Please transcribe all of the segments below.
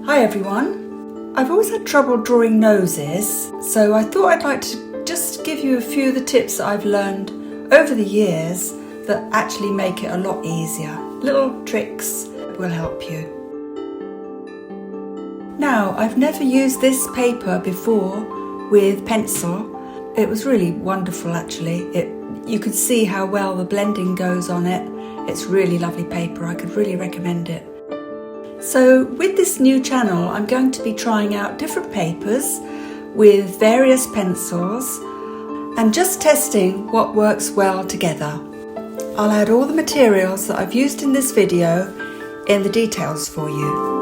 Hi everyone. I've always had trouble drawing noses, so I thought I'd like to just give you a few of the tips that I've learned over the years that actually make it a lot easier. Little tricks will help you. Now, I've never used this paper before with pencil. It was really wonderful actually. You could see how well the blending goes on it. It's really lovely paper. I could really recommend it. So with this new channel, I'm going to be trying out different papers with various pencils and just testing what works well together. I'll add all the materials that I've used in this video in the details for you.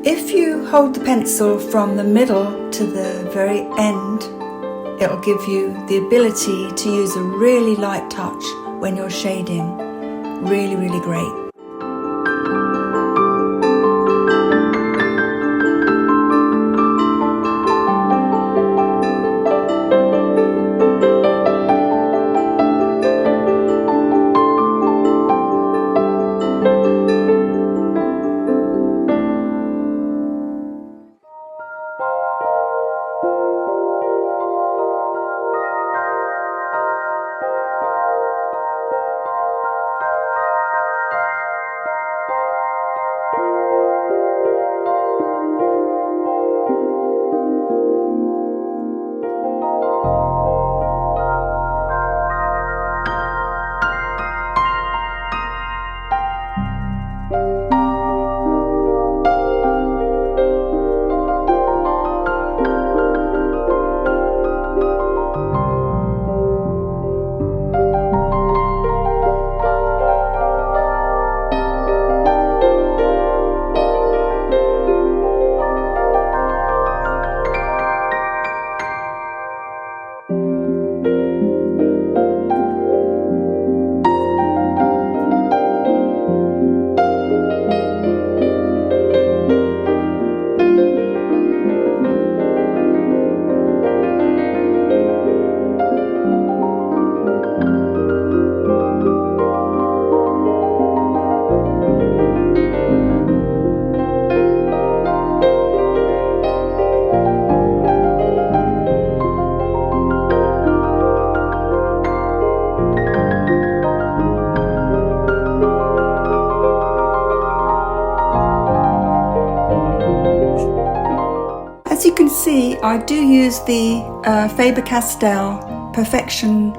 If you hold the pencil from the middle to the very end, it'll give you the ability to use a really light touch when you're shading. Really, really great. As you can see, I do use the Faber Castell Perfection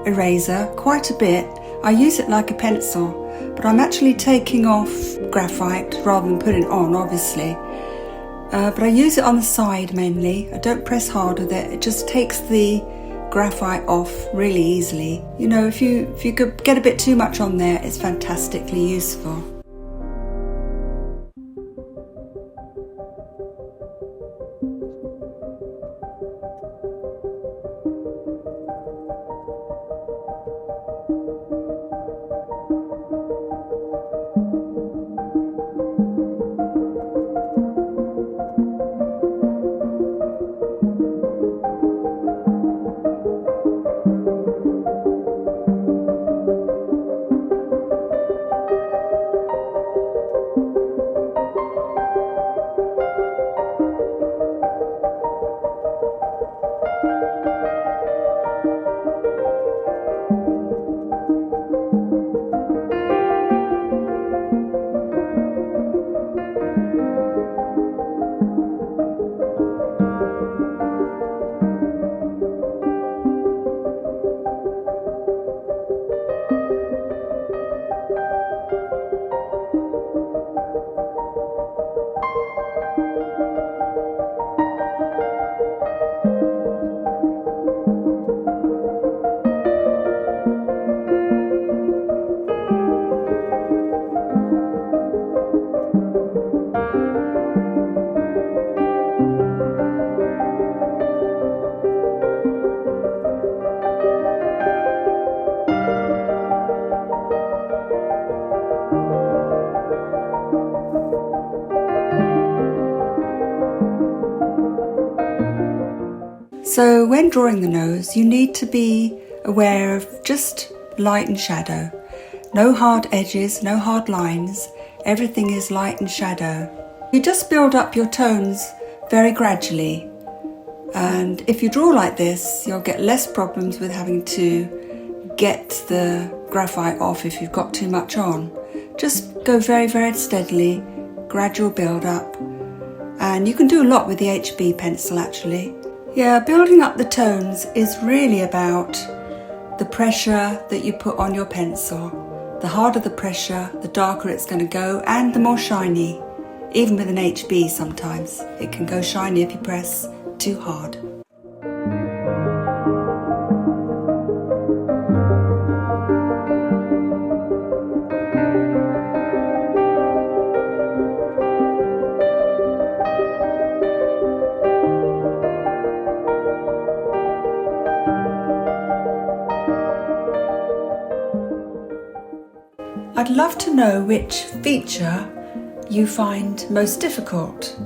Eraser quite a bit. I use it like a pencil, but I'm actually taking off graphite rather than putting it on, obviously. But I use it on the side mainly. I don't press hard with it. It just takes the graphite off really easily. You know, if you could get a bit too much on there, it's fantastically useful. So when drawing the nose, you need to be aware of just light and shadow. No hard edges, no hard lines. Everything is light and shadow. You just build up your tones very gradually. And if you draw like this, you'll get less problems with having to get the graphite off if you've got too much on. Just go very, very steadily, gradual build up. And you can do a lot with the HB pencil actually. Yeah, building up the tones is really about the pressure that you put on your pencil. The harder the pressure, the darker it's going to go and the more shiny. Even with an HB sometimes, it can go shiny if you press too hard. I'd love to know which feature you find most difficult.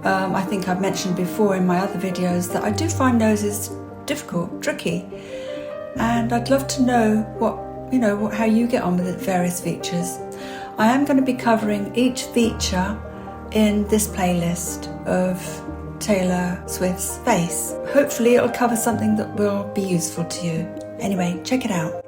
I think I've mentioned before in my other videos that I do find noses difficult, tricky, and I'd love to know how you get on with the various features. I am going to be covering each feature in this playlist of Taylor Swift's face. Hopefully it'll cover something that will be useful to you. Anyway, check it out.